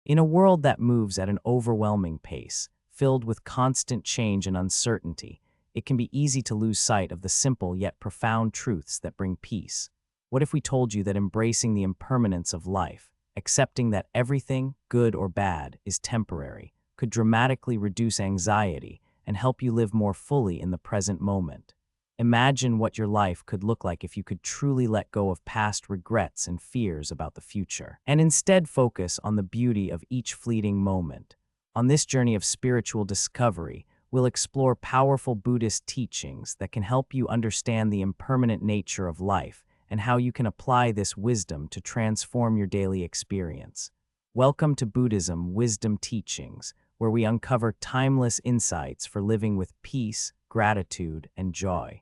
In a world that moves at an overwhelming pace, filled with constant change and uncertainty, it can be easy to lose sight of the simple yet profound truths that bring peace. What if we told you that embracing the impermanence of life, accepting that everything, good or bad, is temporary, could dramatically reduce anxiety and help you live more fully in the present moment? Imagine what your life could look like if you could truly let go of past regrets and fears about the future, and instead focus on the beauty of each fleeting moment. On this journey of spiritual discovery, we'll explore powerful Buddhist teachings that can help you understand the impermanent nature of life and how you can apply this wisdom to transform your daily experience. Welcome to Buddhism Wisdom Teachings, where we uncover timeless insights for living with peace, gratitude, and joy.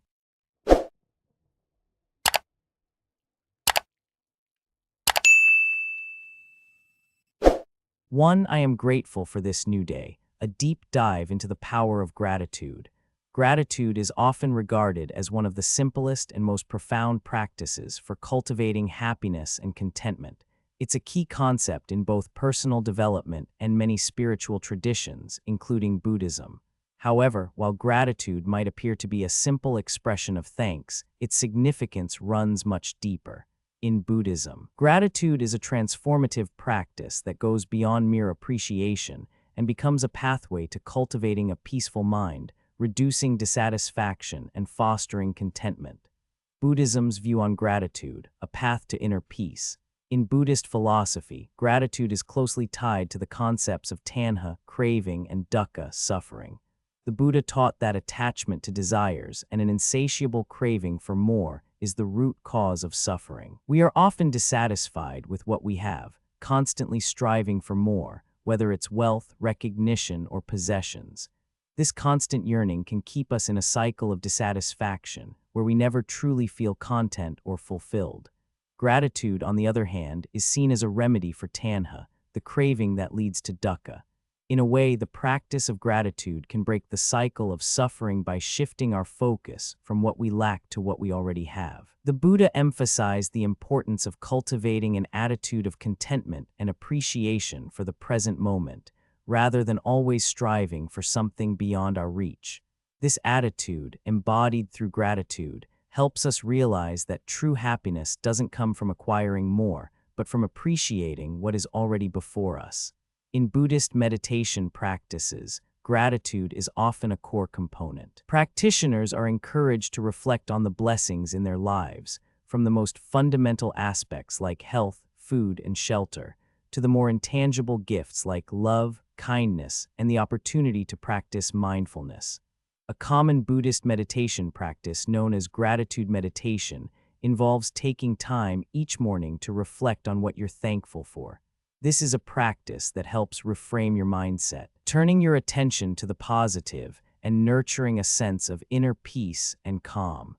1. I am grateful for this new day, a deep dive into the power of gratitude. Gratitude is often regarded as one of the simplest and most profound practices for cultivating happiness and contentment. It's a key concept in both personal development and many spiritual traditions, including Buddhism. However, while gratitude might appear to be a simple expression of thanks, its significance runs much deeper. In Buddhism, gratitude is a transformative practice that goes beyond mere appreciation and becomes a pathway to cultivating a peaceful mind, reducing dissatisfaction, and fostering contentment. Buddhism's view on gratitude, a path to inner peace. In Buddhist philosophy, gratitude is closely tied to the concepts of tanha, craving, and dukkha, suffering. The Buddha taught that attachment to desires and an insatiable craving for more is the root cause of suffering. We are often dissatisfied with what we have, constantly striving for more, whether it's wealth, recognition, or possessions. This constant yearning can keep us in a cycle of dissatisfaction, where we never truly feel content or fulfilled. Gratitude, on the other hand, is seen as a remedy for tanha, the craving that leads to dukkha. In a way, the practice of gratitude can break the cycle of suffering by shifting our focus from what we lack to what we already have. The Buddha emphasized the importance of cultivating an attitude of contentment and appreciation for the present moment, rather than always striving for something beyond our reach. This attitude, embodied through gratitude, helps us realize that true happiness doesn't come from acquiring more, but from appreciating what is already before us. In Buddhist meditation practices, gratitude is often a core component. Practitioners are encouraged to reflect on the blessings in their lives, from the most fundamental aspects like health, food, and shelter, to the more intangible gifts like love, kindness, and the opportunity to practice mindfulness. A common Buddhist meditation practice known as gratitude meditation involves taking time each morning to reflect on what you're thankful for. This is a practice that helps reframe your mindset, turning your attention to the positive and nurturing a sense of inner peace and calm.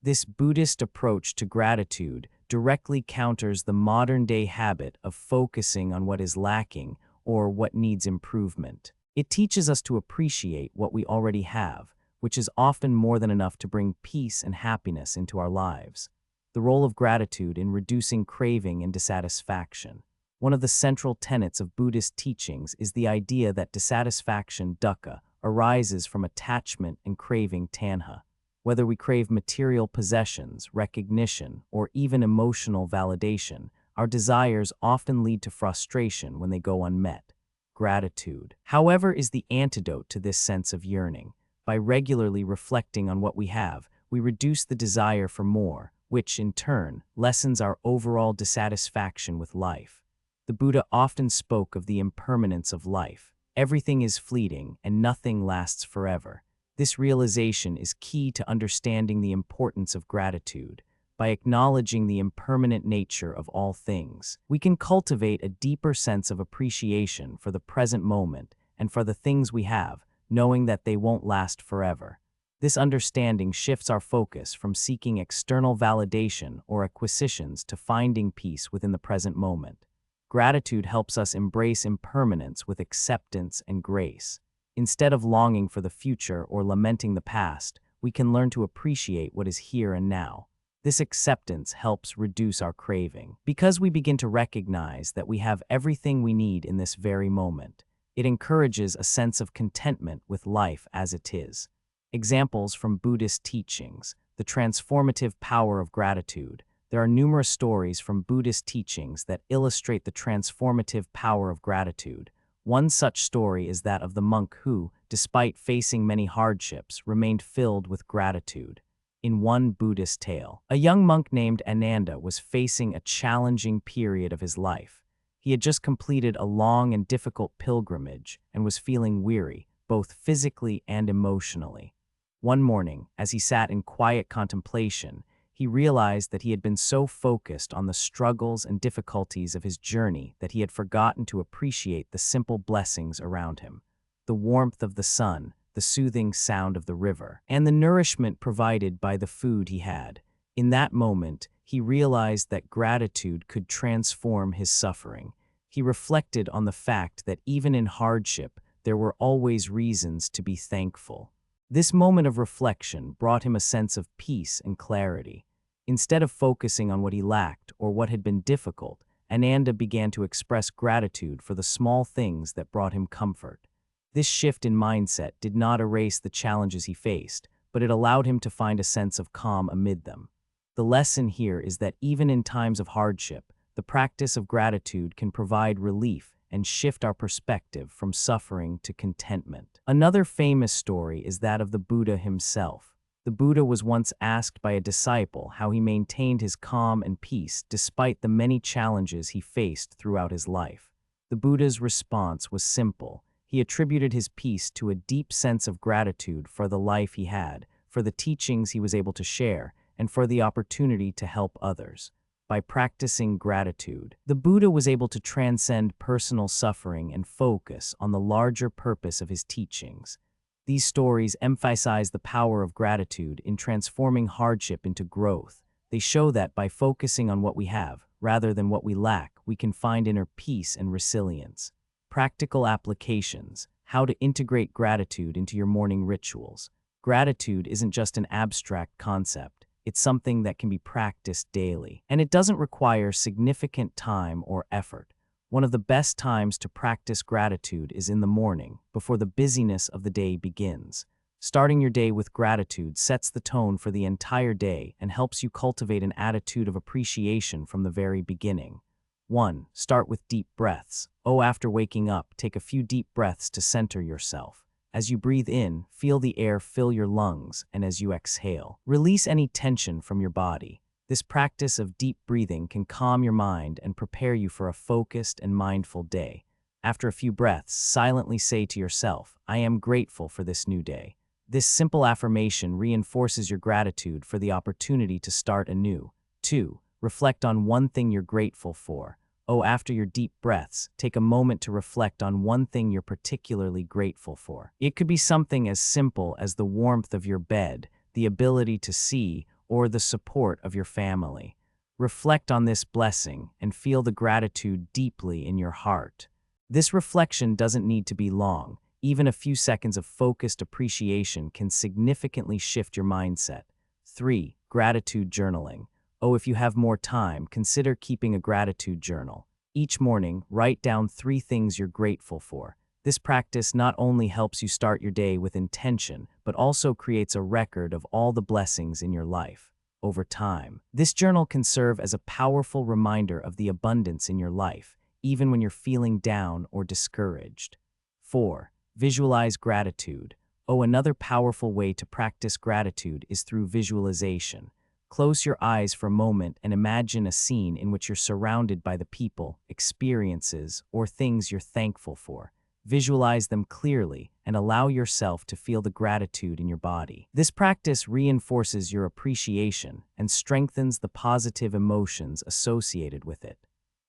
This Buddhist approach to gratitude directly counters the modern-day habit of focusing on what is lacking or what needs improvement. It teaches us to appreciate what we already have, which is often more than enough to bring peace and happiness into our lives. The role of gratitude in reducing craving and dissatisfaction. One of the central tenets of Buddhist teachings is the idea that dissatisfaction, dukkha, arises from attachment and craving, tanha. Whether we crave material possessions, recognition, or even emotional validation, our desires often lead to frustration when they go unmet. Gratitude, however, is the antidote to this sense of yearning. By regularly reflecting on what we have, we reduce the desire for more, which, in turn, lessens our overall dissatisfaction with life. The Buddha often spoke of the impermanence of life. Everything is fleeting and nothing lasts forever. This realization is key to understanding the importance of gratitude. By acknowledging the impermanent nature of all things, we can cultivate a deeper sense of appreciation for the present moment and for the things we have, knowing that they won't last forever. This understanding shifts our focus from seeking external validation or acquisitions to finding peace within the present moment. Gratitude helps us embrace impermanence with acceptance and grace. Instead of longing for the future or lamenting the past, we can learn to appreciate what is here and now. This acceptance helps reduce our craving. Because we begin to recognize that we have everything we need in this very moment, it encourages a sense of contentment with life as it is. Examples from Buddhist teachings: the transformative power of gratitude. There are numerous stories from Buddhist teachings that illustrate the transformative power of gratitude. One such story is that of the monk who, despite facing many hardships, remained filled with gratitude. In one Buddhist tale, a young monk named Ananda was facing a challenging period of his life. He had just completed a long and difficult pilgrimage and was feeling weary, both physically and emotionally. One morning, as he sat in quiet contemplation, he realized that he had been so focused on the struggles and difficulties of his journey that he had forgotten to appreciate the simple blessings around him: the warmth of the sun, the soothing sound of the river, and the nourishment provided by the food he had. In that moment, he realized that gratitude could transform his suffering. He reflected on the fact that even in hardship, there were always reasons to be thankful. This moment of reflection brought him a sense of peace and clarity. Instead of focusing on what he lacked or what had been difficult, Ananda began to express gratitude for the small things that brought him comfort. This shift in mindset did not erase the challenges he faced, but it allowed him to find a sense of calm amid them. The lesson here is that even in times of hardship, the practice of gratitude can provide relief and shift our perspective from suffering to contentment. Another famous story is that of the Buddha himself. The Buddha was once asked by a disciple how he maintained his calm and peace despite the many challenges he faced throughout his life. The Buddha's response was simple. He attributed his peace to a deep sense of gratitude for the life he had, for the teachings he was able to share, and for the opportunity to help others. By practicing gratitude, the Buddha was able to transcend personal suffering and focus on the larger purpose of his teachings. These stories emphasize the power of gratitude in transforming hardship into growth. They show that by focusing on what we have, rather than what we lack, we can find inner peace and resilience. Practical applications: how to integrate gratitude into your morning rituals. Gratitude isn't just an abstract concept. It's something that can be practiced daily, and it doesn't require significant time or effort. One of the best times to practice gratitude is in the morning, before the busyness of the day begins. Starting your day with gratitude sets the tone for the entire day and helps you cultivate an attitude of appreciation from the very beginning. 1. Start with deep breaths. After waking up, take a few deep breaths to center yourself. As you breathe in, feel the air fill your lungs, and as you exhale, release any tension from your body. This practice of deep breathing can calm your mind and prepare you for a focused and mindful day. After a few breaths, silently say to yourself, "I am grateful for this new day." This simple affirmation reinforces your gratitude for the opportunity to start anew. 2. Reflect on one thing you're grateful for. After your deep breaths, take a moment to reflect on one thing you're particularly grateful for. It could be something as simple as the warmth of your bed, the ability to see, or the support of your family. Reflect on this blessing and feel the gratitude deeply in your heart. This reflection doesn't need to be long. Even a few seconds of focused appreciation can significantly shift your mindset. 3. Gratitude journaling. If you have more time, consider keeping a gratitude journal. Each morning, write down 3 things you're grateful for. This practice not only helps you start your day with intention, but also creates a record of all the blessings in your life. Over time, this journal can serve as a powerful reminder of the abundance in your life, even when you're feeling down or discouraged. 4. Visualize gratitude. Another powerful way to practice gratitude is through visualization. Close your eyes for a moment and imagine a scene in which you're surrounded by the people, experiences, or things you're thankful for. Visualize them clearly and allow yourself to feel the gratitude in your body. This practice reinforces your appreciation and strengthens the positive emotions associated with it.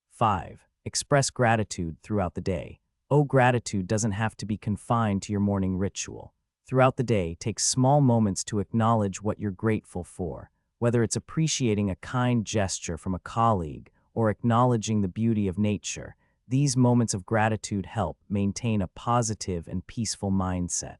5. Express gratitude throughout the day. Gratitude doesn't have to be confined to your morning ritual. Throughout the day, take small moments to acknowledge what you're grateful for. Whether it's appreciating a kind gesture from a colleague or acknowledging the beauty of nature, these moments of gratitude help maintain a positive and peaceful mindset.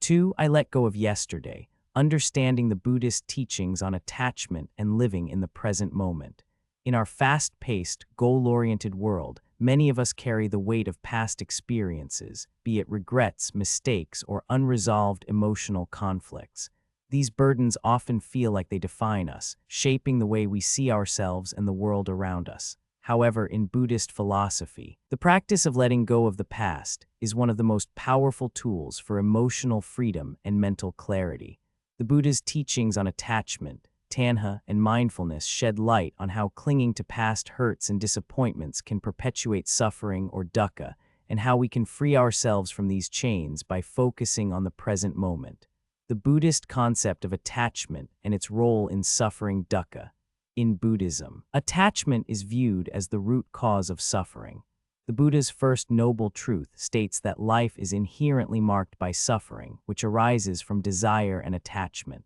2. I let go of yesterday, understanding the Buddhist teachings on attachment and living in the present moment. In our fast-paced, goal-oriented world, many of us carry the weight of past experiences, be it regrets, mistakes, or unresolved emotional conflicts. These burdens often feel like they define us, shaping the way we see ourselves and the world around us. However, in Buddhist philosophy, the practice of letting go of the past is one of the most powerful tools for emotional freedom and mental clarity. The Buddha's teachings on attachment, tanha, and mindfulness shed light on how clinging to past hurts and disappointments can perpetuate suffering or dukkha, and how we can free ourselves from these chains by focusing on the present moment. The Buddhist concept of attachment and its role in suffering dukkha. In Buddhism, attachment is viewed as the root cause of suffering. The Buddha's first noble truth states that life is inherently marked by suffering, which arises from desire and attachment.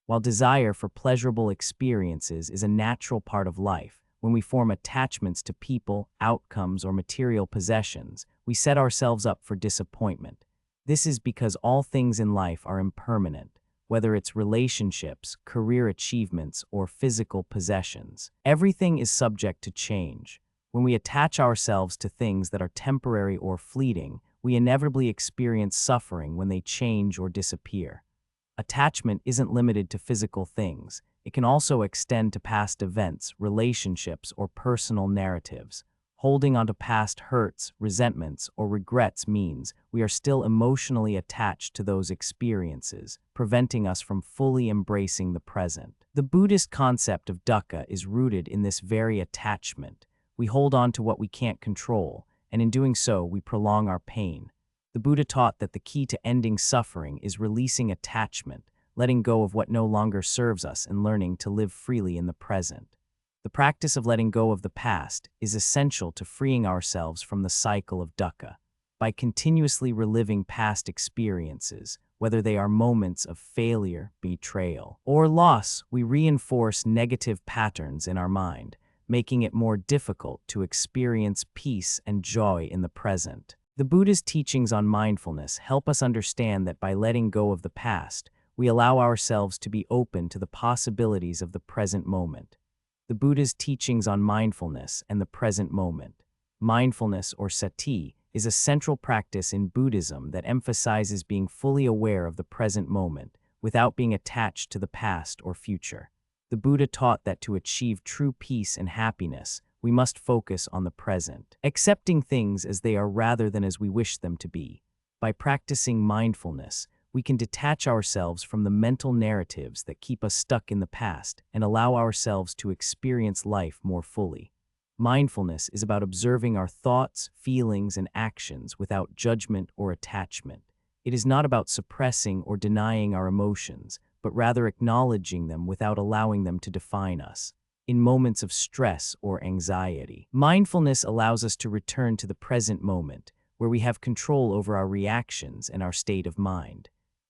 While desire for pleasurable experiences is a natural part of life, when we form attachments to people, outcomes, or material possessions, we set ourselves up for disappointment. This is because all things in life are impermanent, whether it's relationships, career achievements, or physical possessions. Everything is subject to change. When we attach ourselves to things that are temporary or fleeting, we inevitably experience suffering when they change or disappear. Attachment isn't limited to physical things. It can also extend to past events, relationships, or personal narratives. Holding onto past hurts, resentments, or regrets means we are still emotionally attached to those experiences, preventing us from fully embracing the present. The Buddhist concept of dukkha is rooted in this very attachment. We hold on to what we can't control, and in doing so, we prolong our pain. The Buddha taught that the key to ending suffering is releasing attachment, letting go of what no longer serves us, and learning to live freely in the present. The practice of letting go of the past is essential to freeing ourselves from the cycle of dukkha. By continuously reliving past experiences, whether they are moments of failure, betrayal, or loss, we reinforce negative patterns in our mind, making it more difficult to experience peace and joy in the present. The Buddha's teachings on mindfulness help us understand that by letting go of the past, we allow ourselves to be open to the possibilities of the present moment. The Buddha's teachings on mindfulness and the present moment. Mindfulness, or sati, is a central practice in Buddhism that emphasizes being fully aware of the present moment without being attached to the past or future. The Buddha taught that to achieve true peace and happiness, we must focus on the present, accepting things as they are rather than as we wish them to be. By practicing mindfulness, we can detach ourselves from the mental narratives that keep us stuck in the past and allow ourselves to experience life more fully. Mindfulness is about observing our thoughts, feelings, and actions without judgment or attachment. It is not about suppressing or denying our emotions, but rather acknowledging them without allowing them to define us. In moments of stress or anxiety, mindfulness allows us to return to the present moment, where we have control over our reactions and our state of mind.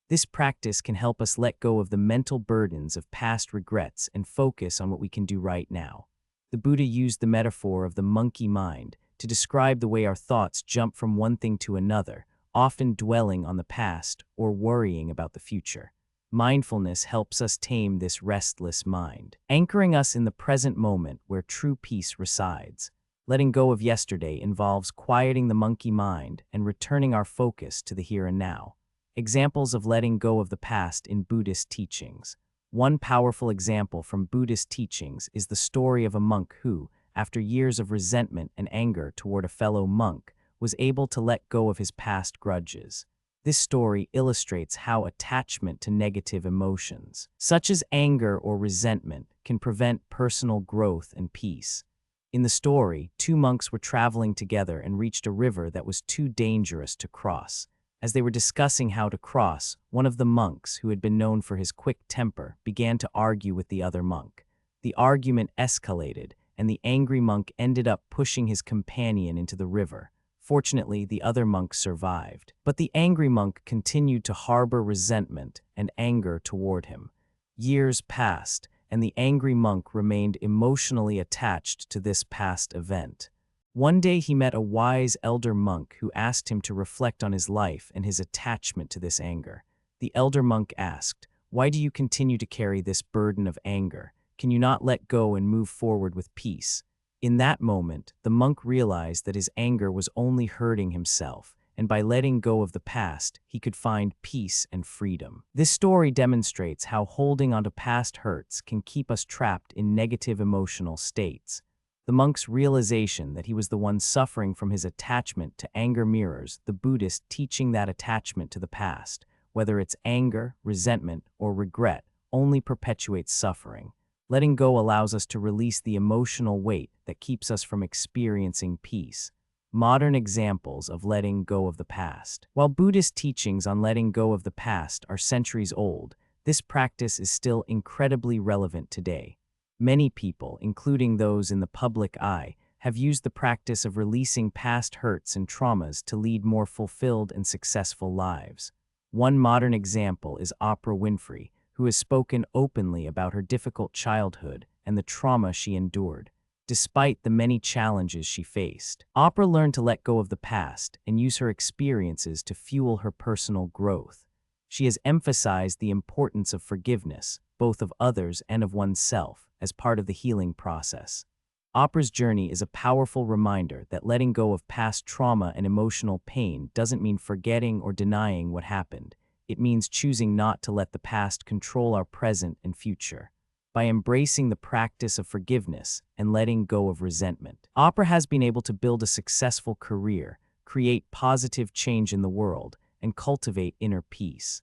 This practice can help us let go of the mental burdens of past regrets and focus on what we can do right now. The Buddha used the metaphor of the monkey mind to describe the way our thoughts jump from one thing to another, often dwelling on the past or worrying about the future. Mindfulness helps us tame this restless mind, anchoring us in the present moment where true peace resides. Letting go of yesterday involves quieting the monkey mind and returning our focus to the here and now. Examples of letting go of the past in Buddhist teachings. One powerful example from Buddhist teachings is the story of a monk who, after years of resentment and anger toward a fellow monk, was able to let go of his past grudges. This story illustrates how attachment to negative emotions, such as anger or resentment, can prevent personal growth and peace. In the story, two monks were traveling together and reached a river that was too dangerous to cross. As they were discussing how to cross, one of the monks, who had been known for his quick temper, began to argue with the other monk. The argument escalated, and the angry monk ended up pushing his companion into the river. Fortunately, the other monk survived, but the angry monk continued to harbor resentment and anger toward him. Years passed, and the angry monk remained emotionally attached to this past event. One day he met a wise elder monk who asked him to reflect on his life and his attachment to this anger. The elder monk asked, "Why do you continue to carry this burden of anger? Can you not let go and move forward with peace?" In that moment, the monk realized that his anger was only hurting himself, and by letting go of the past, he could find peace and freedom. This story demonstrates how holding onto past hurts can keep us trapped in negative emotional states. The monk's realization that he was the one suffering from his attachment to anger mirrors the Buddhist teaching that attachment to the past, whether it's anger, resentment, or regret, only perpetuates suffering. Letting go allows us to release the emotional weight that keeps us from experiencing peace. Modern examples of letting go of the past. While Buddhist teachings on letting go of the past are centuries old, this practice is still incredibly relevant today. Many people, including those in the public eye, have used the practice of releasing past hurts and traumas to lead more fulfilled and successful lives. One modern example is Oprah Winfrey, who has spoken openly about her difficult childhood and the trauma she endured. Despite the many challenges she faced, Oprah learned to let go of the past and use her experiences to fuel her personal growth. She has emphasized the importance of forgiveness, both of others and of oneself, as part of the healing process. Oprah's journey is a powerful reminder that letting go of past trauma and emotional pain doesn't mean forgetting or denying what happened. It means choosing not to let the past control our present and future. By embracing the practice of forgiveness and letting go of resentment, Oprah has been able to build a successful career, create positive change in the world, and cultivate inner peace.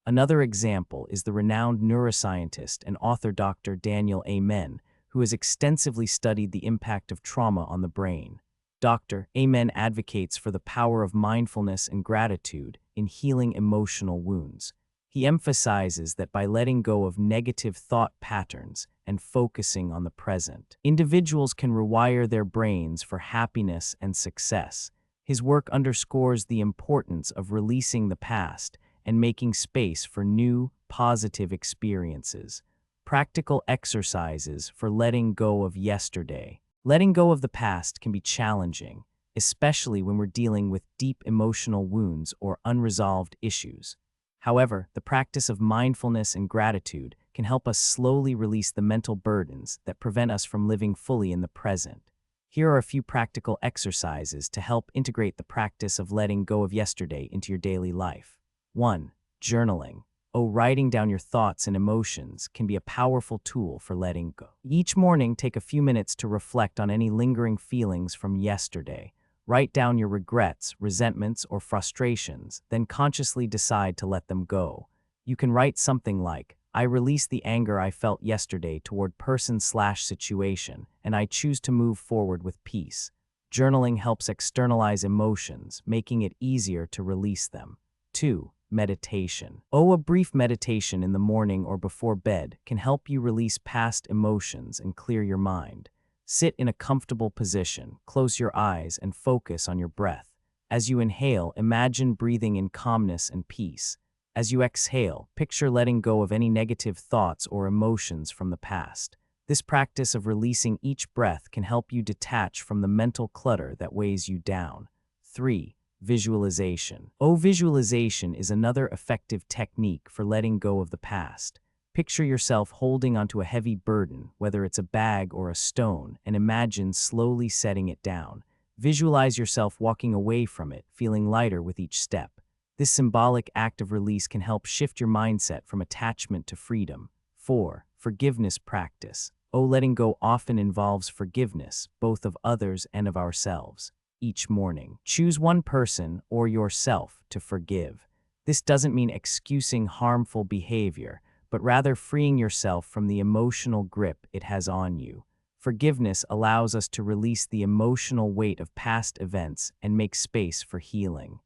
Another example is the renowned neuroscientist and author Dr. Daniel Amen, who has extensively studied the impact of trauma on the brain. Dr. Amen advocates for the power of mindfulness and gratitude in healing emotional wounds. He emphasizes that by letting go of negative thought patterns and focusing on the present, individuals can rewire their brains for happiness and success. His work underscores the importance of releasing the past and making space for new, positive experiences. Practical exercises for letting go of yesterday. Letting go of the past can be challenging, especially when we're dealing with deep emotional wounds or unresolved issues. However, the practice of mindfulness and gratitude can help us slowly release the mental burdens that prevent us from living fully in the present. Here are a few practical exercises to help integrate the practice of letting go of yesterday into your daily life. 1. Journaling. Writing down your thoughts and emotions can be a powerful tool for letting go. Each morning, take a few minutes to reflect on any lingering feelings from yesterday. Write down your regrets, resentments, or frustrations, then consciously decide to let them go. You can write something like, "I release the anger I felt yesterday toward person/situation, and I choose to move forward with peace." Journaling helps externalize emotions, making it easier to release them. 2. Meditation. A brief meditation in the morning or before bed can help you release past emotions and clear your mind. Sit in a comfortable position, close your eyes, and focus on your breath. As you inhale, imagine breathing in calmness and peace. As you exhale, picture letting go of any negative thoughts or emotions from the past. This practice of releasing each breath can help you detach from the mental clutter that weighs you down. 3. Visualization. Visualization is another effective technique for letting go of the past. Picture yourself holding onto a heavy burden, whether it's a bag or a stone, and imagine slowly setting it down. Visualize yourself walking away from it, feeling lighter with each step. This symbolic act of release can help shift your mindset from attachment to freedom. 4. Forgiveness practice. Letting go often involves forgiveness, both of others and of ourselves. Each morning, choose one person or yourself to forgive. This doesn't mean excusing harmful behavior, but rather freeing yourself from the emotional grip it has on you. Forgiveness allows us to release the emotional weight of past events and make space for healing.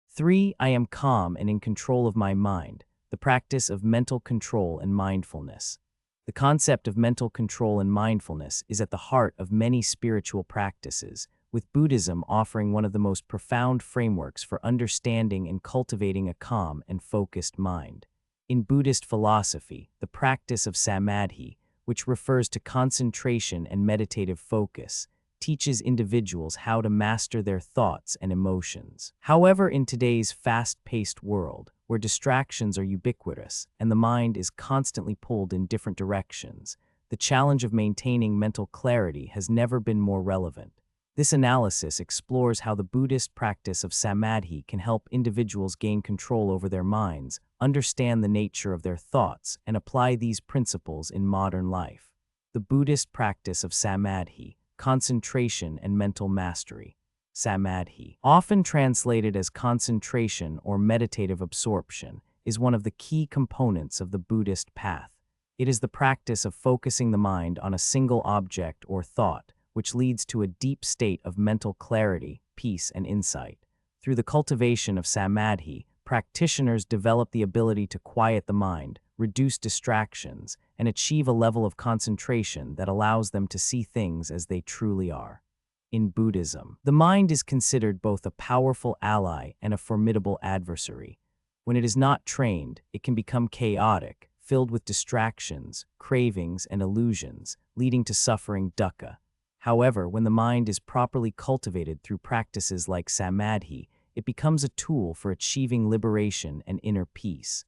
3. I am calm and in control of my mind. The practice of mental control and mindfulness. The concept of mental control and mindfulness is at the heart of many spiritual practices, with Buddhism offering one of the most profound frameworks for understanding and cultivating a calm and focused mind. In Buddhist philosophy, the practice of samadhi, which refers to concentration and meditative focus, teaches individuals how to master their thoughts and emotions. However, in today's fast-paced world, where distractions are ubiquitous and the mind is constantly pulled in different directions, the challenge of maintaining mental clarity has never been more relevant. This analysis explores how the Buddhist practice of samadhi can help individuals gain control over their minds, understand the nature of their thoughts, and apply these principles in modern life. The Buddhist practice of samadhi, concentration and mental mastery. Samadhi, often translated as concentration or meditative absorption, is one of the key components of the Buddhist path. It is the practice of focusing the mind on a single object or thought, which leads to a deep state of mental clarity, peace, and insight. Through the cultivation of samadhi, practitioners develop the ability to quiet the mind, reduce distractions, and achieve a level of concentration that allows them to see things as they truly are. In Buddhism, the mind is considered both a powerful ally and a formidable adversary. When it is not trained, it can become chaotic, filled with distractions, cravings, and illusions, leading to suffering dukkha. However, when the mind is properly cultivated through practices like samadhi, it becomes a tool for achieving liberation and inner peace.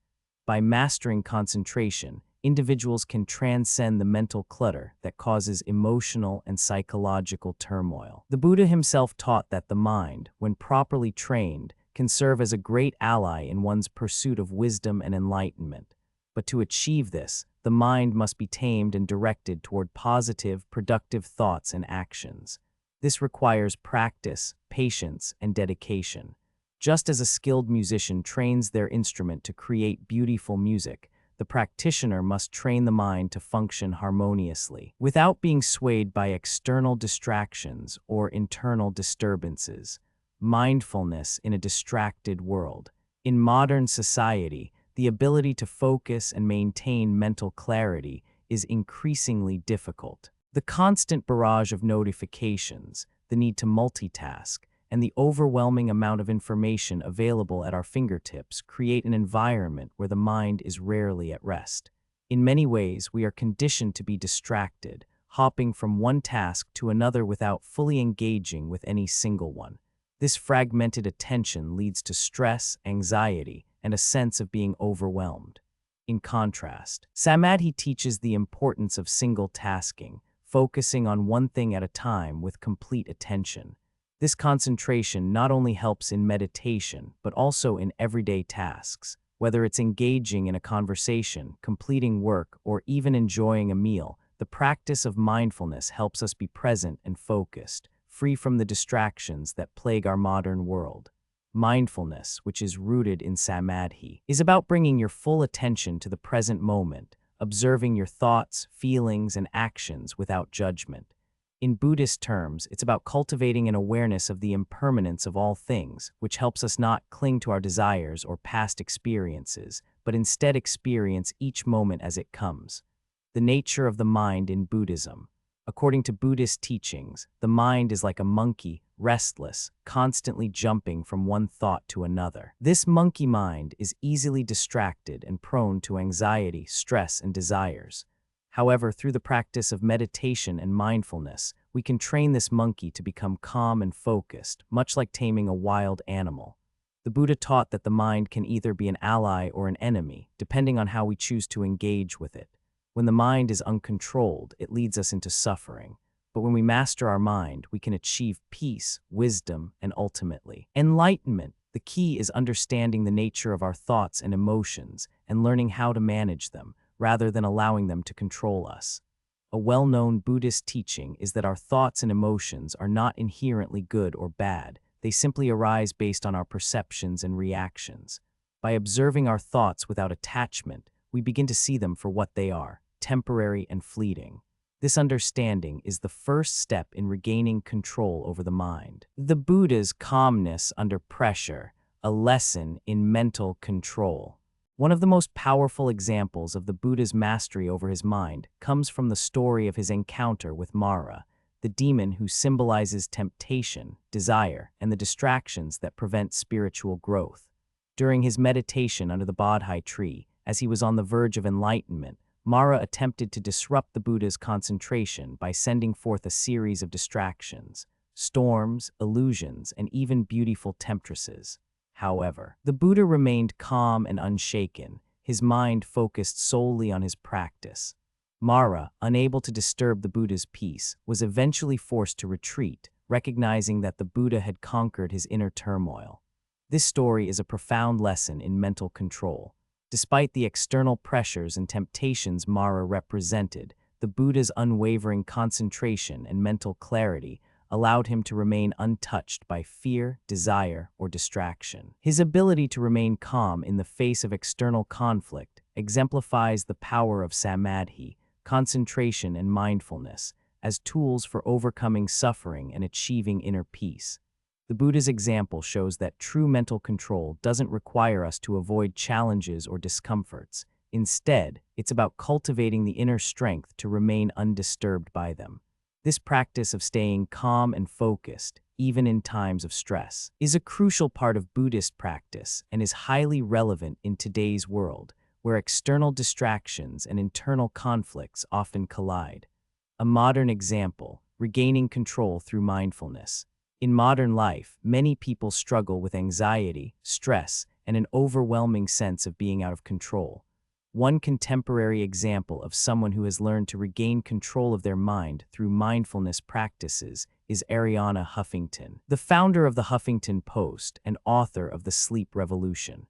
By mastering concentration, individuals can transcend the mental clutter that causes emotional and psychological turmoil. The Buddha himself taught that the mind, when properly trained, can serve as a great ally in one's pursuit of wisdom and enlightenment. But to achieve this, the mind must be tamed and directed toward positive, productive thoughts and actions. This requires practice, patience, and dedication. Just as a skilled musician trains their instrument to create beautiful music, the practitioner must train the mind to function harmoniously, without being swayed by external distractions or internal disturbances. Mindfulness in a distracted world. In modern society, the ability to focus and maintain mental clarity is increasingly difficult. The constant barrage of notifications, the need to multitask, and the overwhelming amount of information available at our fingertips create an environment where the mind is rarely at rest. In many ways, we are conditioned to be distracted, hopping from one task to another without fully engaging with any single one. This fragmented attention leads to stress, anxiety, and a sense of being overwhelmed. In contrast, samadhi teaches the importance of single tasking, focusing on one thing at a time with complete attention. This concentration not only helps in meditation, but also in everyday tasks. Whether it's engaging in a conversation, completing work, or even enjoying a meal, the practice of mindfulness helps us be present and focused, free from the distractions that plague our modern world. Mindfulness, which is rooted in samadhi, is about bringing your full attention to the present moment, observing your thoughts, feelings, and actions without judgment. In Buddhist terms, it's about cultivating an awareness of the impermanence of all things, which helps us not cling to our desires or past experiences, but instead experience each moment as it comes. The nature of the mind in Buddhism. According to Buddhist teachings, the mind is like a monkey, restless, constantly jumping from one thought to another. This monkey mind is easily distracted and prone to anxiety, stress, and desires. However, through the practice of meditation and mindfulness, we can train this monkey to become calm and focused, much like taming a wild animal. The Buddha taught that the mind can either be an ally or an enemy, depending on how we choose to engage with it. When the mind is uncontrolled, it leads us into suffering. But when we master our mind, we can achieve peace, wisdom, and ultimately enlightenment. The key is understanding the nature of our thoughts and emotions and learning how to manage them, rather than allowing them to control us. A well-known Buddhist teaching is that our thoughts and emotions are not inherently good or bad. They simply arise based on our perceptions and reactions. By observing our thoughts without attachment, we begin to see them for what they are, temporary and fleeting. This understanding is the first step in regaining control over the mind. The Buddha's calmness under pressure, a lesson in mental control. One of the most powerful examples of the Buddha's mastery over his mind comes from the story of his encounter with Mara, the demon who symbolizes temptation, desire, and the distractions that prevent spiritual growth. During his meditation under the Bodhi tree, as he was on the verge of enlightenment, Mara attempted to disrupt the Buddha's concentration by sending forth a series of distractions, storms, illusions, and even beautiful temptresses. However, the Buddha remained calm and unshaken, his mind focused solely on his practice. Mara, unable to disturb the Buddha's peace, was eventually forced to retreat, recognizing that the Buddha had conquered his inner turmoil. This story is a profound lesson in mental control. Despite the external pressures and temptations Mara represented, the Buddha's unwavering concentration and mental clarity allowed him to remain untouched by fear, desire, or distraction. His ability to remain calm in the face of external conflict exemplifies the power of samadhi, concentration, and mindfulness as tools for overcoming suffering and achieving inner peace. The Buddha's example shows that true mental control doesn't require us to avoid challenges or discomforts. Instead, it's about cultivating the inner strength to remain undisturbed by them. This practice of staying calm and focused, even in times of stress, is a crucial part of Buddhist practice and is highly relevant in today's world, where external distractions and internal conflicts often collide. A modern example, regaining control through mindfulness. In modern life, many people struggle with anxiety, stress, and an overwhelming sense of being out of control. One contemporary example of someone who has learned to regain control of their mind through mindfulness practices is Arianna Huffington, the founder of the Huffington Post and author of The Sleep Revolution.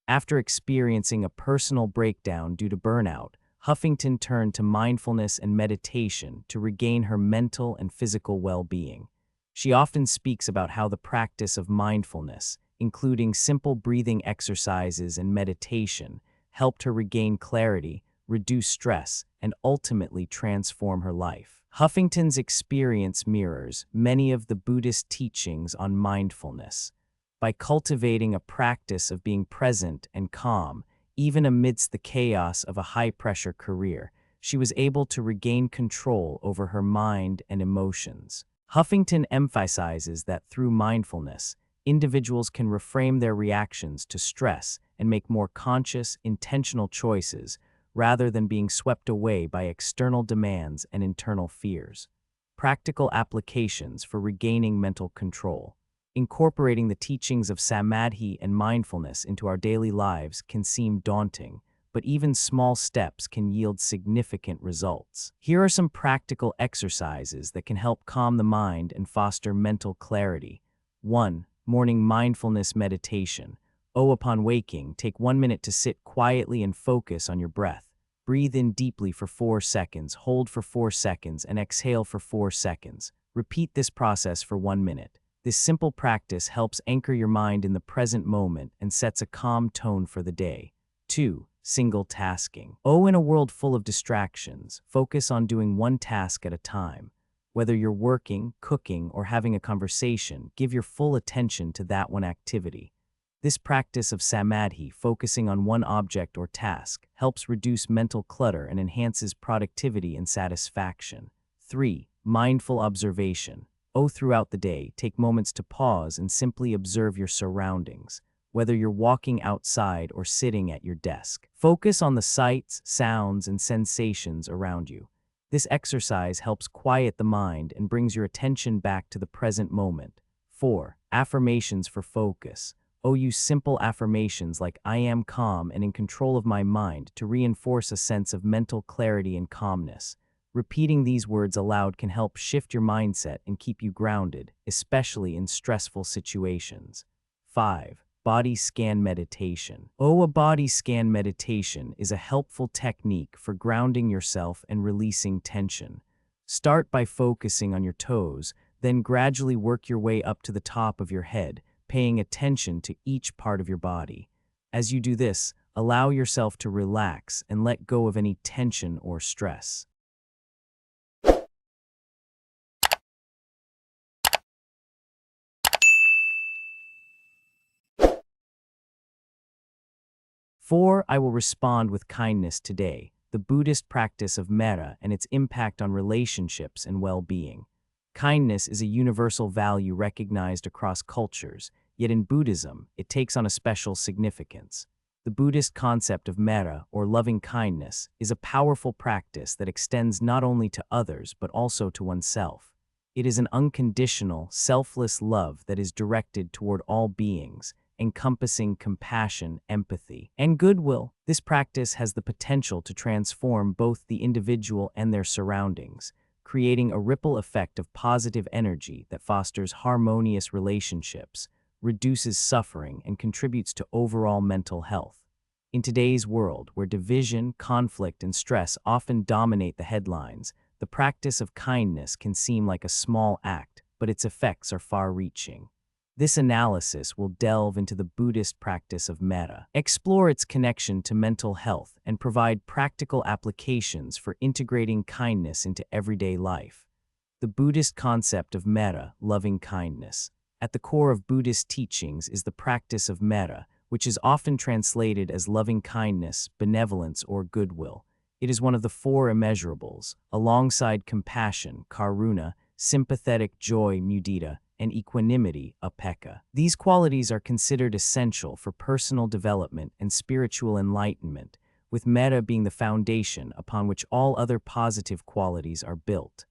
After experiencing a personal breakdown due to burnout, Huffington turned to mindfulness and meditation to regain her mental and physical well-being. She often speaks about how the practice of mindfulness, including simple breathing exercises and meditation, helped her regain clarity, reduce stress, and ultimately transform her life. Huffington's experience mirrors many of the Buddhist teachings on mindfulness. By cultivating a practice of being present and calm, even amidst the chaos of a high-pressure career, she was able to regain control over her mind and emotions. Huffington emphasizes that through mindfulness, individuals can reframe their reactions to stress and make more conscious, intentional choices rather than being swept away by external demands and internal fears. Practical applications for regaining mental control. Incorporating the teachings of samadhi and mindfulness into our daily lives can seem daunting, but even small steps can yield significant results. Here are some practical exercises that can help calm the mind and foster mental clarity. 1. Morning mindfulness meditation. Upon waking, take 1 minute to sit quietly and focus on your breath. Breathe in deeply for 4 seconds, hold for 4 seconds, and exhale for 4 seconds. Repeat this process for 1 minute. This simple practice helps anchor your mind in the present moment and sets a calm tone for the day. 2. Single tasking. In a world full of distractions, focus on doing one task at a time. Whether you're working, cooking, or having a conversation, give your full attention to that one activity. This practice of samadhi, focusing on one object or task, helps reduce mental clutter and enhances productivity and satisfaction. 3. Mindful observation. Throughout the day, take moments to pause and simply observe your surroundings. Whether you're walking outside or sitting at your desk, focus on the sights, sounds, and sensations around you. This exercise helps quiet the mind and brings your attention back to the present moment. 4. Affirmations for focus. Use simple affirmations like "I am calm and in control of my mind" to reinforce a sense of mental clarity and calmness. Repeating these words aloud can help shift your mindset and keep you grounded, especially in stressful situations. 5. Body scan meditation. A body scan meditation is a helpful technique for grounding yourself and releasing tension. Start by focusing on your toes, then gradually work your way up to the top of your head, paying attention to each part of your body. As you do this, allow yourself to relax and let go of any tension or stress. Four, I will respond with kindness today, the Buddhist practice of metta and its impact on relationships and well-being. Kindness is a universal value recognized across cultures, yet in Buddhism, it takes on a special significance. The Buddhist concept of metta, or loving kindness, is a powerful practice that extends not only to others but also to oneself. It is an unconditional, selfless love that is directed toward all beings, encompassing compassion, empathy, and goodwill. This practice has the potential to transform both the individual and their surroundings, creating a ripple effect of positive energy that fosters harmonious relationships, reduces suffering, and contributes to overall mental health. In today's world, where division, conflict, and stress often dominate the headlines, the practice of kindness can seem like a small act, but its effects are far-reaching. This analysis will delve into the Buddhist practice of metta, explore its connection to mental health, and provide practical applications for integrating kindness into everyday life. The Buddhist concept of metta, loving kindness. At the core of Buddhist teachings is the practice of metta, which is often translated as loving kindness, benevolence, or goodwill. It is one of the four immeasurables, alongside compassion, karuna, sympathetic joy, mudita, and equanimity, upekkha. These qualities are considered essential for personal development and spiritual enlightenment, with metta being the foundation upon which all other positive qualities are built.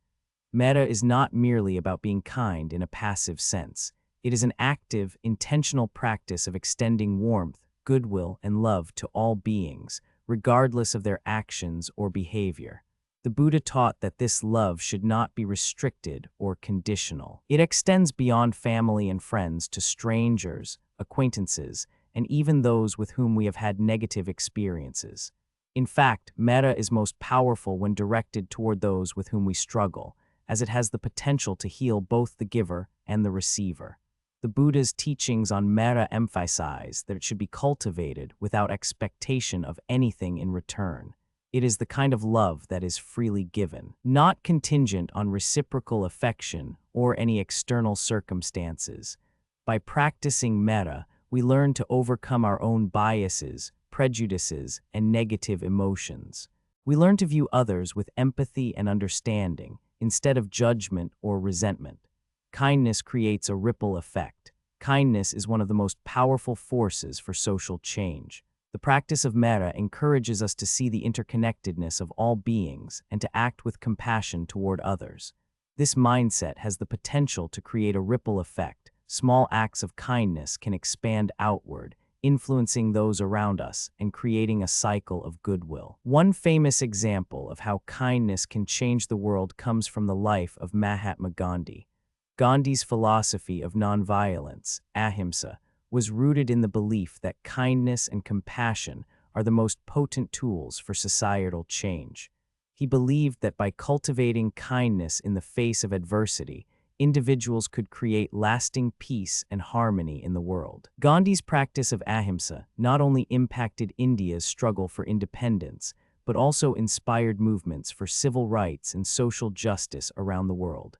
Metta is not merely about being kind in a passive sense. It is an active, intentional practice of extending warmth, goodwill, and love to all beings, regardless of their actions or behavior. The Buddha taught that this love should not be restricted or conditional. It extends beyond family and friends to strangers, acquaintances, and even those with whom we have had negative experiences. In fact, metta is most powerful when directed toward those with whom we struggle, as it has the potential to heal both the giver and the receiver. The Buddha's teachings on metta emphasize that it should be cultivated without expectation of anything in return. It is the kind of love that is freely given, not contingent on reciprocal affection or any external circumstances. By practicing metta, we learn to overcome our own biases, prejudices, and negative emotions. We learn to view others with empathy and understanding, instead of judgment or resentment. Kindness creates a ripple effect. Kindness is one of the most powerful forces for social change. The practice of metta encourages us to see the interconnectedness of all beings and to act with compassion toward others. This mindset has the potential to create a ripple effect. Small acts of kindness can expand outward, influencing those around us and creating a cycle of goodwill. One famous example of how kindness can change the world comes from the life of Mahatma Gandhi. Gandhi's philosophy of nonviolence, ahimsa, was rooted in the belief that kindness and compassion are the most potent tools for societal change. He believed that by cultivating kindness in the face of adversity, individuals could create lasting peace and harmony in the world. Gandhi's practice of ahimsa not only impacted India's struggle for independence, but also inspired movements for civil rights and social justice around the world.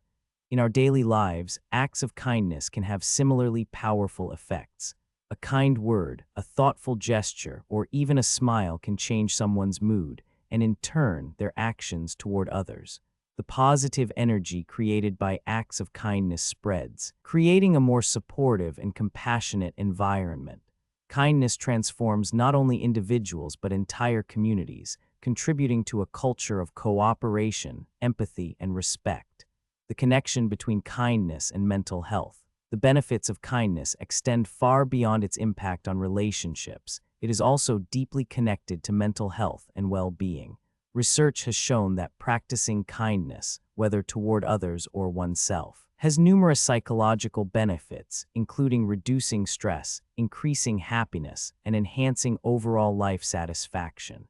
In our daily lives, acts of kindness can have similarly powerful effects. A kind word, a thoughtful gesture, or even a smile can change someone's mood, and in turn, their actions toward others. The positive energy created by acts of kindness spreads, creating a more supportive and compassionate environment. Kindness transforms not only individuals but entire communities, contributing to a culture of cooperation, empathy, and respect. The connection between kindness and mental health. The benefits of kindness extend far beyond its impact on relationships. It is also deeply connected to mental health and well-being. Research has shown that practicing kindness, whether toward others or oneself, has numerous psychological benefits, including reducing stress, increasing happiness, and enhancing overall life satisfaction.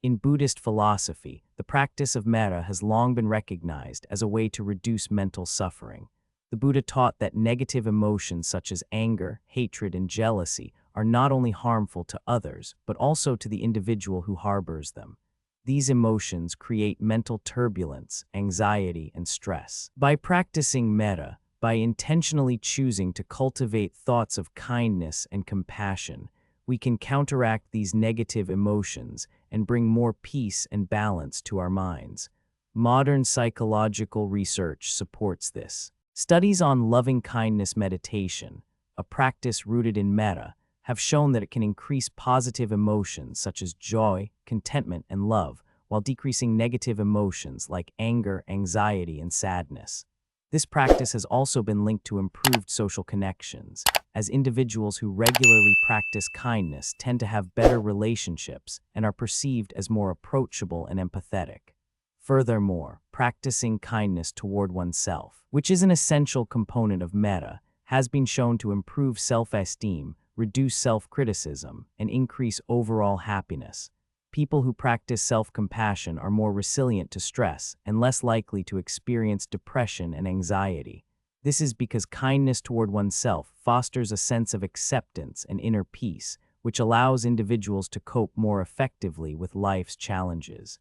In Buddhist philosophy, the practice of metta has long been recognized as a way to reduce mental suffering. The Buddha taught that negative emotions such as anger, hatred, and jealousy are not only harmful to others, but also to the individual who harbors them. These emotions create mental turbulence, anxiety, and stress. By practicing metta, by intentionally choosing to cultivate thoughts of kindness and compassion, we can counteract these negative emotions and bring more peace and balance to our minds. Modern psychological research supports this. Studies on loving-kindness meditation, a practice rooted in metta, have shown that it can increase positive emotions such as joy, contentment, and love, while decreasing negative emotions like anger, anxiety, and sadness. This practice has also been linked to improved social connections, as individuals who regularly practice kindness tend to have better relationships and are perceived as more approachable and empathetic. Furthermore, practicing kindness toward oneself, which is an essential component of metta, has been shown to improve self-esteem, reduce self-criticism, and increase overall happiness. People who practice self-compassion are more resilient to stress and less likely to experience depression and anxiety. This is because kindness toward oneself fosters a sense of acceptance and inner peace, which allows individuals to cope more effectively with life's challenges.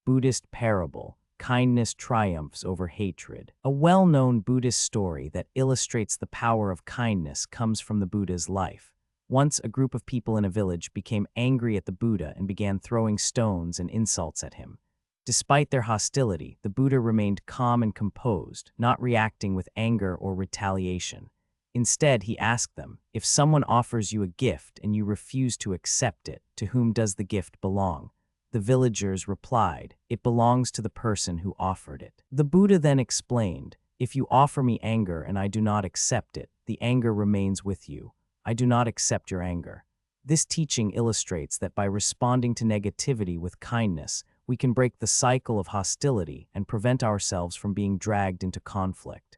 Buddhist parable, Kindness Triumphs Over Hatred. A well-known Buddhist story that illustrates the power of kindness comes from the Buddha's life. Once, a group of people in a village became angry at the Buddha and began throwing stones and insults at him. Despite their hostility, the Buddha remained calm and composed, not reacting with anger or retaliation. Instead, he asked them, "If someone offers you a gift and you refuse to accept it, to whom does the gift belong?" The villagers replied, "It belongs to the person who offered it." The Buddha then explained, "If you offer me anger and I do not accept it, the anger remains with you. I do not accept your anger." This teaching illustrates that by responding to negativity with kindness, we can break the cycle of hostility and prevent ourselves from being dragged into conflict.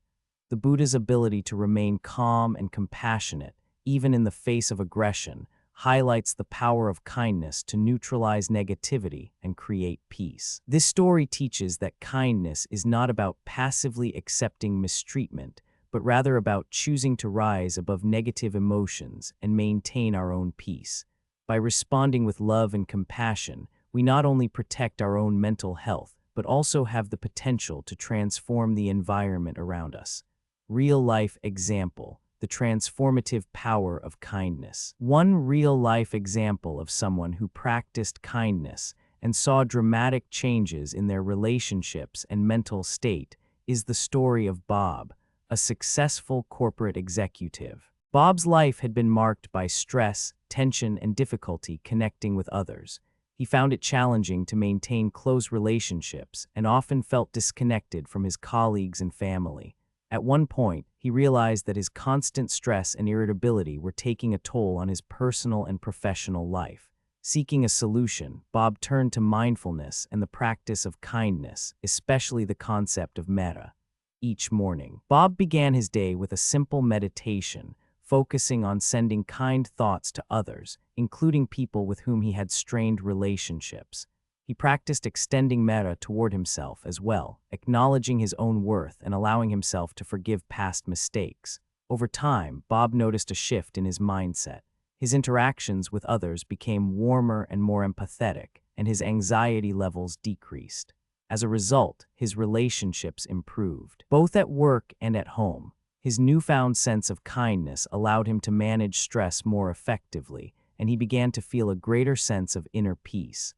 The Buddha's ability to remain calm and compassionate, even in the face of aggression, highlights the power of kindness to neutralize negativity and create peace. This story teaches that kindness is not about passively accepting mistreatment, but rather about choosing to rise above negative emotions and maintain our own peace. By responding with love and compassion, we not only protect our own mental health, but also have the potential to transform the environment around us. Real-life example: the transformative power of kindness. One real-life example of someone who practiced kindness and saw dramatic changes in their relationships and mental state is the story of Bob, a successful corporate executive. Bob's life had been marked by stress, tension, and difficulty connecting with others. He found it challenging to maintain close relationships and often felt disconnected from his colleagues and family. At one point, he realized that his constant stress and irritability were taking a toll on his personal and professional life. Seeking a solution, Bob turned to mindfulness and the practice of kindness, especially the concept of metta. Each morning, Bob began his day with a simple meditation, focusing on sending kind thoughts to others, including people with whom he had strained relationships. He practiced extending metta toward himself as well, acknowledging his own worth and allowing himself to forgive past mistakes. Over time, Bob noticed a shift in his mindset. His interactions with others became warmer and more empathetic, and his anxiety levels decreased. As a result, his relationships improved, both at work and at home. His newfound sense of kindness allowed him to manage stress more effectively, and he began to feel a greater sense of inner peace.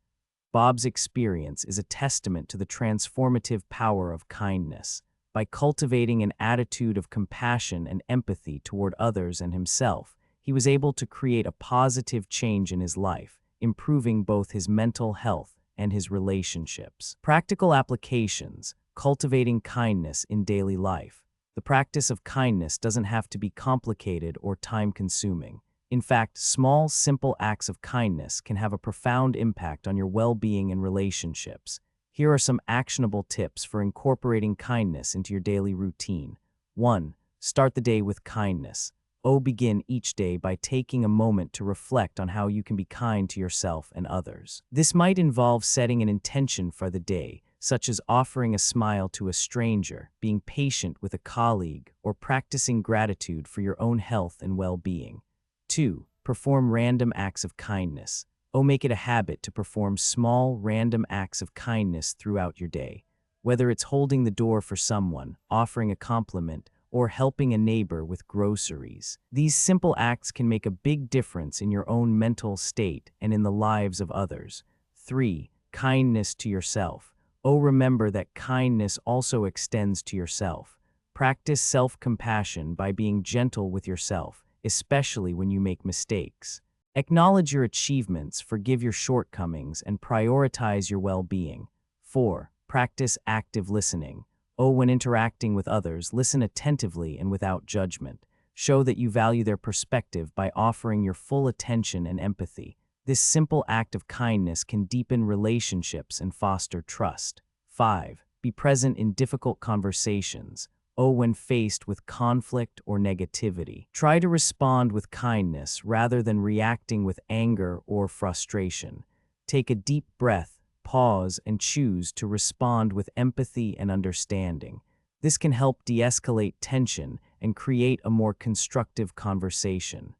Bob's experience is a testament to the transformative power of kindness. By cultivating an attitude of compassion and empathy toward others and himself, he was able to create a positive change in his life, improving both his mental health and his relationships. Practical applications: cultivating kindness in daily life. The practice of kindness doesn't have to be complicated or time-consuming. In fact, small, simple acts of kindness can have a profound impact on your well-being and relationships. Here are some actionable tips for incorporating kindness into your daily routine. 1. Start the day with kindness. Begin each day by taking a moment to reflect on how you can be kind to yourself and others. This might involve setting an intention for the day, such as offering a smile to a stranger, being patient with a colleague, or practicing gratitude for your own health and well-being. 2. Perform random acts of kindness. Make it a habit to perform small, random acts of kindness throughout your day. Whether it's holding the door for someone, offering a compliment, or helping a neighbor with groceries. These simple acts can make a big difference in your own mental state and in the lives of others. 3. Kindness to yourself. Remember that kindness also extends to yourself. Practice self-compassion by being gentle with yourself, especially when you make mistakes. Acknowledge your achievements, forgive your shortcomings, and prioritize your well-being. 4. Practice active listening. When interacting with others, listen attentively and without judgment. Show that you value their perspective by offering your full attention and empathy. This simple act of kindness can deepen relationships and foster trust. 5. Be present in difficult conversations. When faced with conflict or negativity, try to respond with kindness rather than reacting with anger or frustration. Take a deep breath, pause, and choose to respond with empathy and understanding. This can help de-escalate tension and create a more constructive conversation.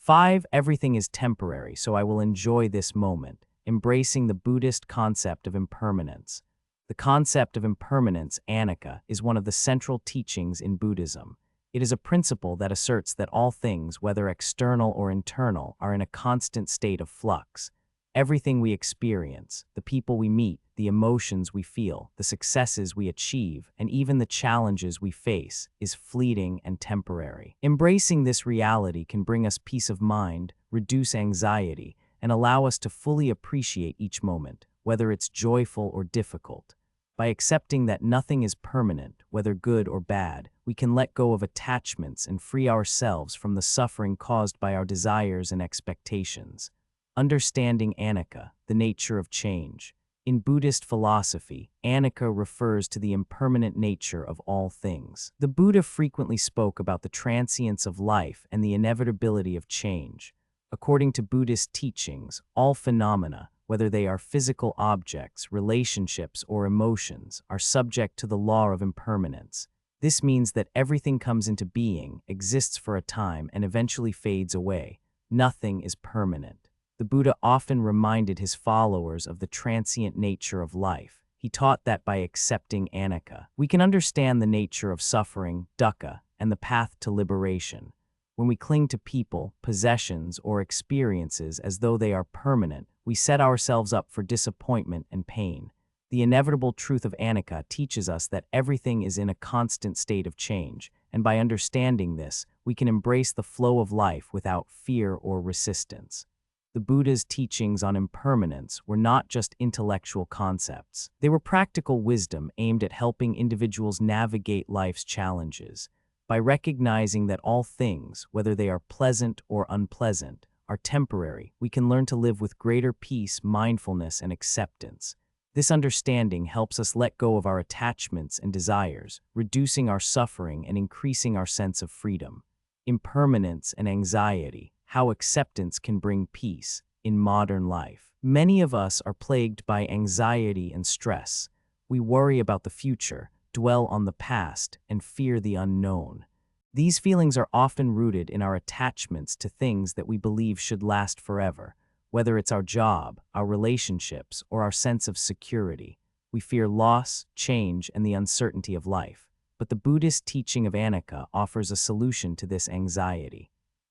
Five, everything is temporary, so I will enjoy this moment, embracing the Buddhist concept of impermanence. The concept of impermanence, anicca, is one of the central teachings in Buddhism. It is a principle that asserts that all things, whether external or internal, are in a constant state of flux. Everything we experience, the people we meet, the emotions we feel, the successes we achieve, and even the challenges we face, is fleeting and temporary. Embracing this reality can bring us peace of mind, reduce anxiety, and allow us to fully appreciate each moment, whether it's joyful or difficult. By accepting that nothing is permanent, whether good or bad, we can let go of attachments and free ourselves from the suffering caused by our desires and expectations. Understanding anicca, the nature of change. In Buddhist philosophy, anicca refers to the impermanent nature of all things. The Buddha frequently spoke about the transience of life and the inevitability of change. According to Buddhist teachings, all phenomena, whether they are physical objects, relationships, or emotions, are subject to the law of impermanence. This means that everything comes into being, exists for a time, and eventually fades away. Nothing is permanent. The Buddha often reminded his followers of the transient nature of life. He taught that by accepting anicca, we can understand the nature of suffering, dukkha, and the path to liberation. When we cling to people, possessions, or experiences as though they are permanent, we set ourselves up for disappointment and pain. The inevitable truth of anicca teaches us that everything is in a constant state of change, and by understanding this, we can embrace the flow of life without fear or resistance. The Buddha's teachings on impermanence were not just intellectual concepts. They were practical wisdom aimed at helping individuals navigate life's challenges. By recognizing that all things, whether they are pleasant or unpleasant, are temporary, we can learn to live with greater peace, mindfulness, and acceptance. This understanding helps us let go of our attachments and desires, reducing our suffering and increasing our sense of freedom. Impermanence and anxiety. How acceptance can bring peace in modern life. Many of us are plagued by anxiety and stress. We worry about the future, dwell on the past, and fear the unknown. These feelings are often rooted in our attachments to things that we believe should last forever, whether it's our job, our relationships, or our sense of security. We fear loss, change, and the uncertainty of life. But the Buddhist teaching of anicca offers a solution to this anxiety.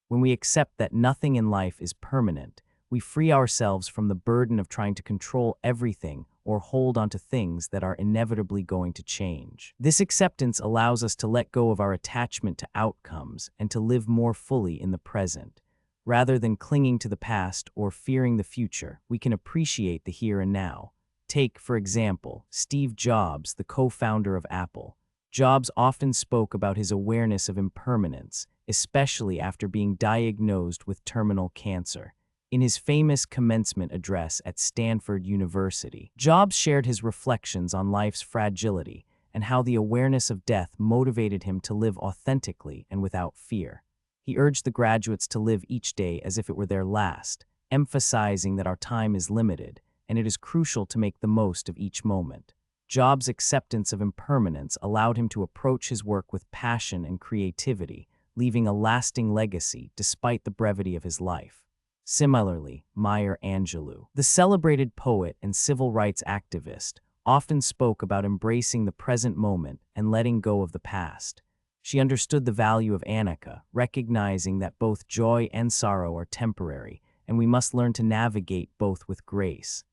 When we accept that nothing in life is permanent, we free ourselves from the burden of trying to control everything or hold onto things that are inevitably going to change. This acceptance allows us to let go of our attachment to outcomes and to live more fully in the present. Rather than clinging to the past or fearing the future, we can appreciate the here and now. Take, for example, Steve Jobs, the co-founder of Apple. Jobs often spoke about his awareness of impermanence, especially after being diagnosed with terminal cancer. In his famous commencement address at Stanford University, Jobs shared his reflections on life's fragility and how the awareness of death motivated him to live authentically and without fear. He urged the graduates to live each day as if it were their last, emphasizing that our time is limited and it is crucial to make the most of each moment. Jobs' acceptance of impermanence allowed him to approach his work with passion and creativity, leaving a lasting legacy despite the brevity of his life. Similarly, Maya Angelou, the celebrated poet and civil rights activist, often spoke about embracing the present moment and letting go of the past. She understood the value of anicca, recognizing that both joy and sorrow are temporary, and we must learn to navigate both with grace.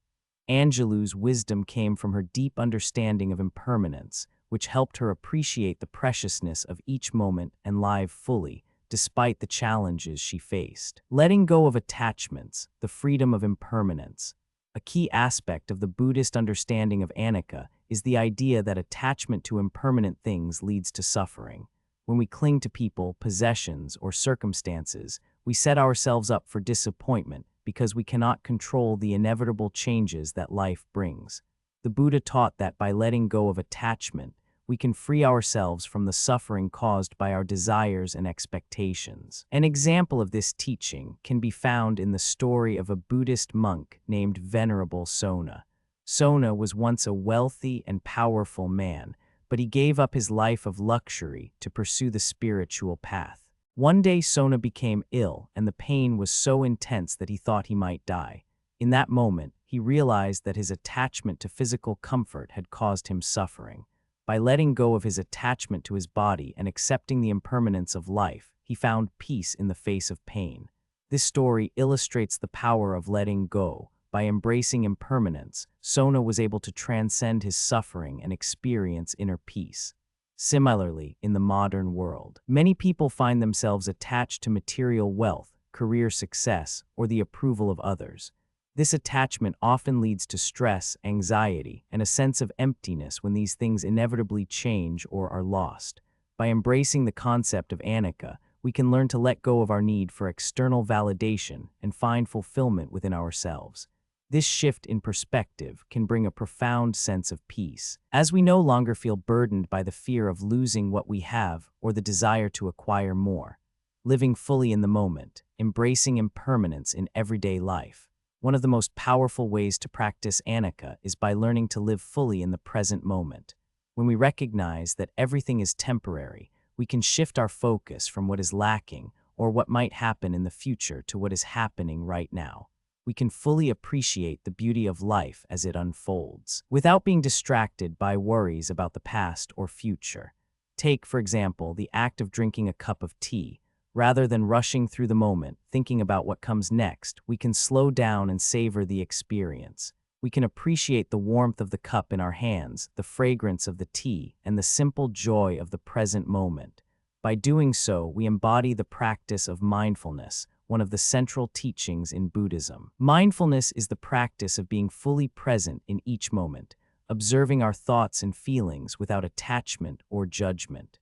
Angelou's wisdom came from her deep understanding of impermanence, which helped her appreciate the preciousness of each moment and live fully, despite the challenges she faced. Letting go of attachments, the freedom of impermanence. A key aspect of the Buddhist understanding of anicca is the idea that attachment to impermanent things leads to suffering. When we cling to people, possessions, or circumstances, we set ourselves up for disappointment because we cannot control the inevitable changes that life brings. The Buddha taught that by letting go of attachment, we can free ourselves from the suffering caused by our desires and expectations. An example of this teaching can be found in the story of a Buddhist monk named Venerable Sona. Sona was once a wealthy and powerful man, but he gave up his life of luxury to pursue the spiritual path. One day Sona became ill, and the pain was so intense that he thought he might die. In that moment, he realized that his attachment to physical comfort had caused him suffering. By letting go of his attachment to his body and accepting the impermanence of life, he found peace in the face of pain. This story illustrates the power of letting go. By embracing impermanence, Sona was able to transcend his suffering and experience inner peace. Similarly, in the modern world, many people find themselves attached to material wealth, career success, or the approval of others. This attachment often leads to stress, anxiety, and a sense of emptiness when these things inevitably change or are lost. By embracing the concept of anicca, we can learn to let go of our need for external validation and find fulfillment within ourselves. This shift in perspective can bring a profound sense of peace, as we no longer feel burdened by the fear of losing what we have or the desire to acquire more. Living fully in the moment, embracing impermanence in everyday life. One of the most powerful ways to practice anicca is by learning to live fully in the present moment. When we recognize that everything is temporary, we can shift our focus from what is lacking or what might happen in the future to what is happening right now. We can fully appreciate the beauty of life as it unfolds, without being distracted by worries about the past or future. Take, for example, the act of drinking a cup of tea. Rather than rushing through the moment, thinking about what comes next, we can slow down and savor the experience. We can appreciate the warmth of the cup in our hands, the fragrance of the tea, and the simple joy of the present moment. By doing so, we embody the practice of mindfulness, one of the central teachings in Buddhism. Mindfulness is the practice of being fully present in each moment, observing our thoughts and feelings without attachment or judgment.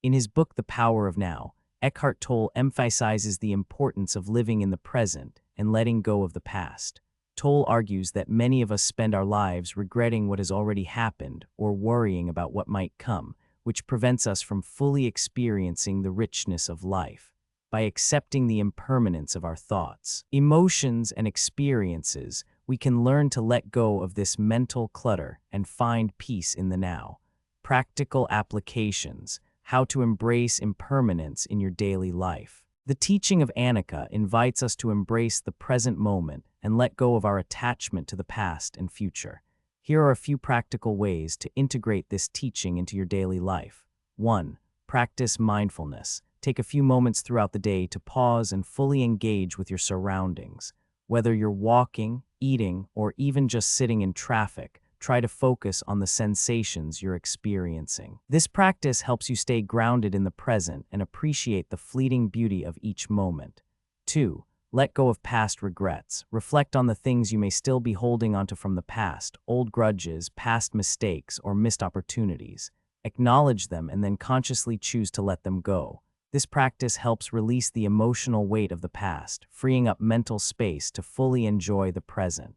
In his book, The Power of Now, Eckhart Tolle emphasizes the importance of living in the present and letting go of the past. Tolle argues that many of us spend our lives regretting what has already happened or worrying about what might come, which prevents us from fully experiencing the richness of life. By accepting the impermanence of our thoughts, emotions, and experiences, we can learn to let go of this mental clutter and find peace in the now. Practical applications. How to embrace impermanence in your daily life. The teaching of anicca invites us to embrace the present moment and let go of our attachment to the past and future. Here are a few practical ways to integrate this teaching into your daily life. 1. Practice mindfulness. Take a few moments throughout the day to pause and fully engage with your surroundings. Whether you're walking, eating, or even just sitting in traffic, try to focus on the sensations you're experiencing. This practice helps you stay grounded in the present and appreciate the fleeting beauty of each moment. 2. Let go of past regrets. Reflect on the things you may still be holding onto from the past, old grudges, past mistakes, or missed opportunities. Acknowledge them and then consciously choose to let them go. This practice helps release the emotional weight of the past, freeing up mental space to fully enjoy the present.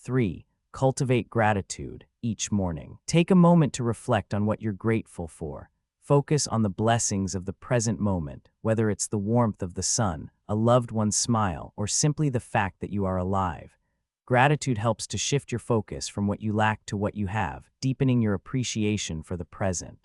3. Cultivate gratitude each morning. Take a moment to reflect on what you're grateful for. Focus on the blessings of the present moment, whether it's the warmth of the sun, a loved one's smile, or simply the fact that you are alive. Gratitude helps to shift your focus from what you lack to what you have, deepening your appreciation for the present.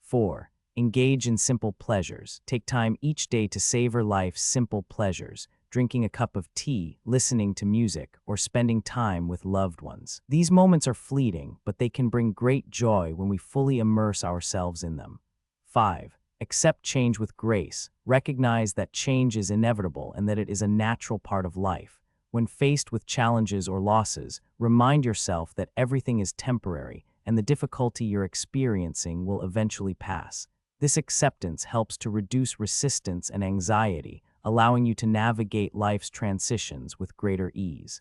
4. Engage in simple pleasures. Take time each day to savor life's simple pleasures. Drinking a cup of tea, listening to music, or spending time with loved ones. These moments are fleeting, but they can bring great joy when we fully immerse ourselves in them. 5. Accept change with grace. Recognize that change is inevitable and that it is a natural part of life. When faced with challenges or losses, remind yourself that everything is temporary and the difficulty you're experiencing will eventually pass. This acceptance helps to reduce resistance and anxiety, allowing you to navigate life's transitions with greater ease.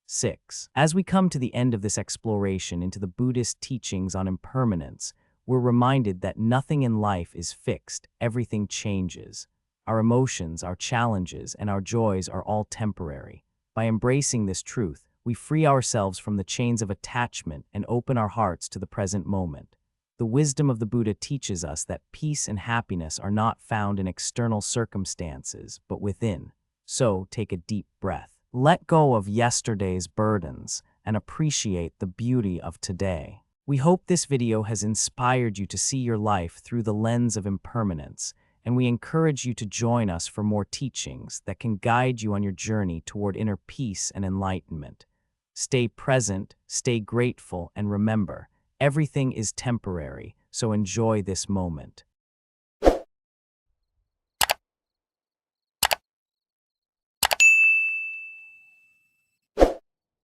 6. As we come to the end of this exploration into the Buddhist teachings on impermanence, we're reminded that nothing in life is fixed, everything changes. Our emotions, our challenges, and our joys are all temporary. By embracing this truth, we free ourselves from the chains of attachment and open our hearts to the present moment. The wisdom of the Buddha teaches us that peace and happiness are not found in external circumstances, but within. So, take a deep breath. Let go of yesterday's burdens and appreciate the beauty of today. We hope this video has inspired you to see your life through the lens of impermanence, and we encourage you to join us for more teachings that can guide you on your journey toward inner peace and enlightenment. Stay present, stay grateful, and remember, everything is temporary, so enjoy this moment.